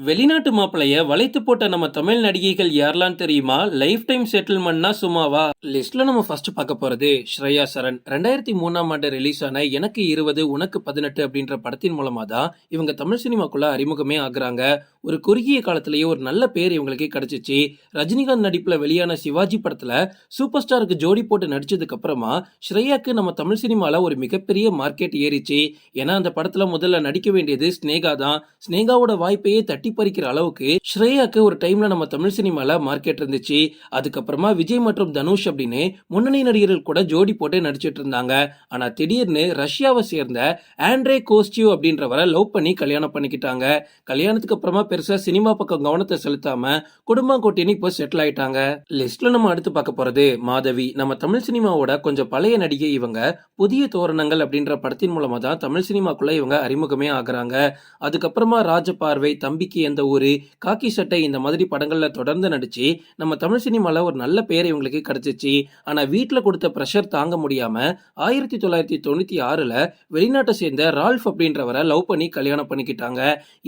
வெளிநாட்டு மாப்பிளைய வளைத்து போட்ட நம்ம தமிழ் நடிகைகள் யாரெல்லாம் தெரியுமா? லைஃப் டைம் செட்டில்மெண்ட்னா சும்மாவா? லிஸ்ட்ல நம்ம ஃபர்ஸ்ட் பார்க்க போறது ஸ்ரேயா சரண். 2003ஆம் ஆண்டு ரிலீஸ் ஆன எனக்கு 20 உனக்கு 18 அப்படின்ற படத்தின் மூலமா தான் இவங்க தமிழ் சினிமாக்குள்ள அறிமுகமே ஆகுறாங்க. ஒரு குறுகிய காலத்திலேயே ஒரு நல்ல பேர் இவங்களுக்கு கிடைச்சிச்சு. ரஜினிகாந்த் நடிப்புல வெளியான சிவாஜி படத்துல சூப்பர் ஸ்டாருக்கு ஜோடி போட்டு நடிச்சதுக்கு அப்புறமா ஸ்ரேயாக்கு நம்ம தமிழ் சினிமால ஒரு மிகப்பெரிய மார்க்கெட் ஏறிச்சு. ஏன்னா அந்த படத்துல முதல்ல நடிக்க வேண்டியது ஸ்னேகா தான். ஸ்னேகாவோட வாய்ப்பையே தட்டி பறிக்கிற அளவுக்கு ஸ்ரேயாக்கு ஒரு டைம்ல நம்ம தமிழ் சினிமால மார்க்கெட் இருந்துச்சு. அதுக்கப்புறமா விஜய் மற்றும் தனுஷ் அப்படின்னு முன்னணி நடிகர்கள் கூட ஜோடி போட்டு நடிச்சிட்டு இருந்தாங்க. ஆனா திடீர்னு ரஷ்யாவை சேர்ந்த ஆண்ட்ரே கோஸ்டியூ அப்படின்றவரை லவ் பண்ணி கல்யாணம் பண்ணிக்கிட்டாங்க. கல்யாணத்துக்கு அப்புறமா பெருசா சினிமா பக்கம் கவனத்தை செலுத்தாம குடும்பம் கொட்டின்னு இப்போ செட்டில் ஆயிட்டாங்க. லிஸ்ட்ல நம்ம அடுத்து பார்க்க போறது மாதவி. நம்ம தமிழ் சினிமாவோட கொஞ்சம் பழைய நடிகை இவங்க. புதிய தோரணங்கள் அப்படின்ற படத்தின் மூலமா தான் தமிழ் சினிமாக்குள்ள இவங்க அறிமுகமே ஆகுறாங்க. அதுக்கப்புறமா ராஜபார்வை, தம்பிக்கு எந்த ஊரு, காக்கி சட்டை இந்த மாதிரி படங்கள்ல தொடர்ந்து நடிச்சு நம்ம தமிழ் சினிமால ஒரு நல்ல பேர் இவங்களுக்கு கிடைச்சிச்சு. ஆனா வீட்டுல கொடுத்த பிரஷர் தாங்க முடியாம 1996ல வெளிநாட்டை சேர்ந்த ரால்ஃப் அப்படின்றவரை லவ் பண்ணி கல்யாணம் பண்ணிக்கிட்டாங்க.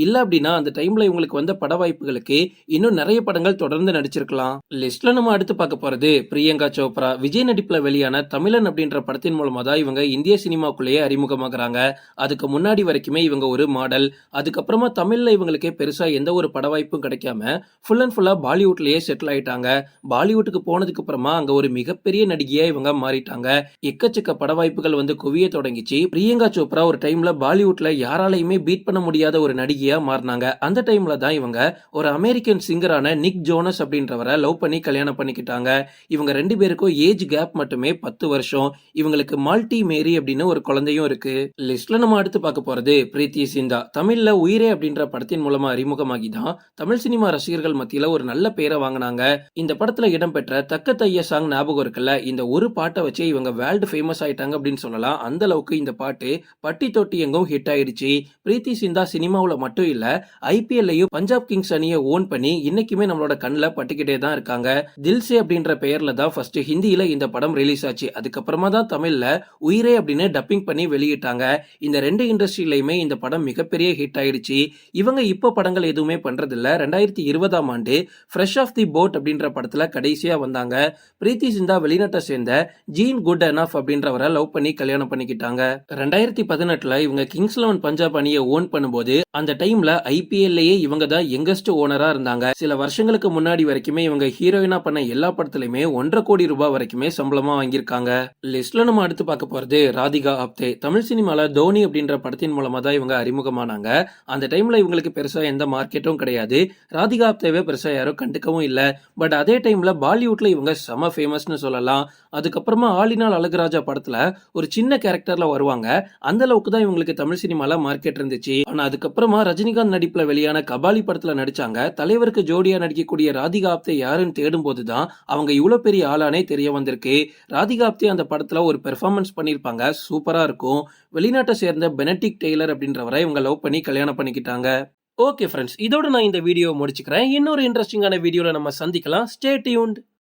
இல்ல அப்படின்னா அந்த டைம்ல இவங்களுக்கு வந்த பட வாய்ப்புகளுக்கு இன்னும் நிறைய படங்கள் தொடர்ந்து நடிச்சிருக்கலாம். லிஸ்ட்ல நம்ம அடுத்து பார்க்க போறது பிரியங்கா சோப்ரா. விஜய் நடிப்புல வெளியான தமிழன் அப்படின்ற படத்தின் மூலமா தான் இவங்க இந்திய சினிமாக்குள்ளேயே அறிமுகமாகறாங்க. அதுக்கு முன்னாடி வரைக்குமே இவங்க ஒரு மாடல். அதுக்கப்புறமா தமிழ்ல இவங்களுக்கு பெருசா எந்த ஒரு பட வாய்ப்பும் கிடைக்காம ஃபுல் அண்ட் ஃபுல்லா பாலிவுட்லயே செட்டில் ஆயிட்டாங்க. பாலிவுட்டுக்கு போனதுக்கு அப்புறமா அங்க ஒரு மிகப்பெரிய நடிகையா இவங்க மாறிட்டாங்க. எக்கச்சக்க பட வாய்ப்புகள் வந்து குவிய தொடங்கிச்சு. பிரியங்கா சோப்ரா ஒரு டைம்ல பாலிவுட்ல யாராலையுமே பீட் பண்ண முடியாத ஒரு நடிகையா மாறினாங்க. அந்த டைம்ல தான் இவங்க ஒரு அமெரிக்கன் சிங்கரான நிக் ஜோனஸ் அப்படின்றவரை லவ் பண்ணி கல்யாணம் பண்ணிக்கிட்டாங்க. இவங்க ரெண்டு பேருக்கும் ஏஜ் கேப் மட்டுமே 10 வருஷம். இவங்களுக்கு மால்டி மேரி அப்படின்னு ஒரு குழந்தையும் இருக்கு. லிஸ்ட்ல நம்ம அடுத்து பார்க்க போறது பிரீத்தி சிந்தா. தமிழ்ல உயிரே அப்படின்ற படத்தின் மூலமா அறிமுகமாகி தான் தமிழ் சினிமா ரசிகர்கள் மத்தியில ஒரு நல்ல பேரை வாங்கினாங்க. இந்த படத்துல இடம்பெற்ற தக்க தைய சாங் ஞாபகம் இருக்குல்ல, இந்த ஒரு பாட்டை வச்சு இவங்க வேர்ல்டு ஃபேமஸ் ஆயிட்டாங்க அப்படின்னு சொல்லலாம். அந்த அளவுக்கு இந்த பாட்டு பட்டி தொட்டி எங்கும் ஹிட் ஆயிடுச்சு. பிரீத்தி சிந்தா சினிமாவுல மட்டும் இல்ல, ஐபிஎல்லையும் பஞ்சாப் கிங்ஸ் அணியை ஓன் பண்ணி இன்னைக்குமே நம்மளோட கண்ணில் பட்டுக்கிட்டே தான் இருக்காங்க. தில்சே அப்படின்ற பெயர்ல தான் ஃபர்ஸ்ட் ஹிந்தியில இந்த படம் ரிலீஸ் ஆச்சு. அதுக்கப்புறமா தான் தமிழ்ல உயிரே அப்படின்னு டப்பிங் பண்ணி வெளியிட்டாங்க. இந்த ரெண்டு இண்டஸ்ட்ரியிலையுமே இந்த படம் மிகப்பெரிய ஹிட் ஆயிடுச்சு. இவங்க இப்போ படங்கள் எதுவுமே பண்றது இல்ல. 2020ஆம் ஆண்டு ஃப்ரெஷ் ஆஃப் தி போட் அப்படின்ற படத்துல கடைசியா வந்தாங்க. பிரீத்தி சிந்தா வெளிநாட்டை சேர்ந்த ஜீன் குட் எனஃப் அப்படின்றவரை லவ் பண்ணி கல்யாணம் பண்ணிக்கிட்டாங்க. 2018ல இவங்க கிங்ஸ் 11 பஞ்சாப் அணியை ஓன் பண்ணும்போது அந்த டைம்ல ஐபிஎல்லையே இவங்க தான் யங்கஸ்ட் ஓனரா இருந்தாங்க. சில வருஷங்களுக்கு முன்னாடி வரைக்குமே இவங்க ஹீரோயினா பண்ண எல்லா படத்துலயுமே 1.5 கோடி ரூபாய் வரைக்குமே சம்பளமா வாங்கியிருக்காங்க. லிஸ்ட்ல நம்ம அடுத்து பார்க்க போறது ராதிகா ஆப்தே. தமிழ் சினிமால தோனி அப்படின்ற படத்தின் மூலமா தான் இவங்க அறிமுகமானாங்க. அந்த டைம்ல இவங்களுக்கு பெருசா எந்த மார்க்கெட்டும் கிடையாது. ராதிகா ஆப்தேவை பெருசா யாரும் கண்டுக்கவும் இல்ல. பட் அதே டைம்ல பாலிவுட்ல இவங்க செம ஃபேமஸ்னு சொல்லலாம். அதுக்கப்புறமா ஆலினால் அழகுராஜா படத்துல ஒரு சின்ன கேரக்டர்ல வருவாங்க. அந்த அளவுக்கு தான் இவங்களுக்கு தமிழ் சினிமால மார்க்கெட் இருந்துச்சு. ஆனா அதுக்கப்புறமா ரஜினிகாந்த் நடிப்புல வெளியான கபாலி படத்துல நடிச்சாங்க. தலைவருக்கு ஜோடியா நடிக்கக்கூடிய ராதிகா ஆப்தே யாருன்னு தேடும் போதுதான் அவங்க இவ்வளவு பெரிய ஆளானே தெரிய வந்திருக்கு. ராதிகா ஆப்தே அந்த படத்துல ஒரு பெர்ஃபார்மன்ஸ் பண்ணிருப்பாங்க, சூப்பரா இருக்கும். வெளிநாட்டை சேர்ந்த பெனடிக் டெய்லர் அப்படின்றவரை இவங்க லவ் பண்ணி கல்யாணம் பண்ணிக்கிட்டாங்க. ஓகே ஃப்ரெண்ட்ஸ், இதோட நான் இந்த வீடியோ முடிச்சுக்கிறேன். இன்னொரு இன்ட்ரெஸ்டிங்கான வீடியோல நம்ம சந்திக்கலாம். Stay tuned.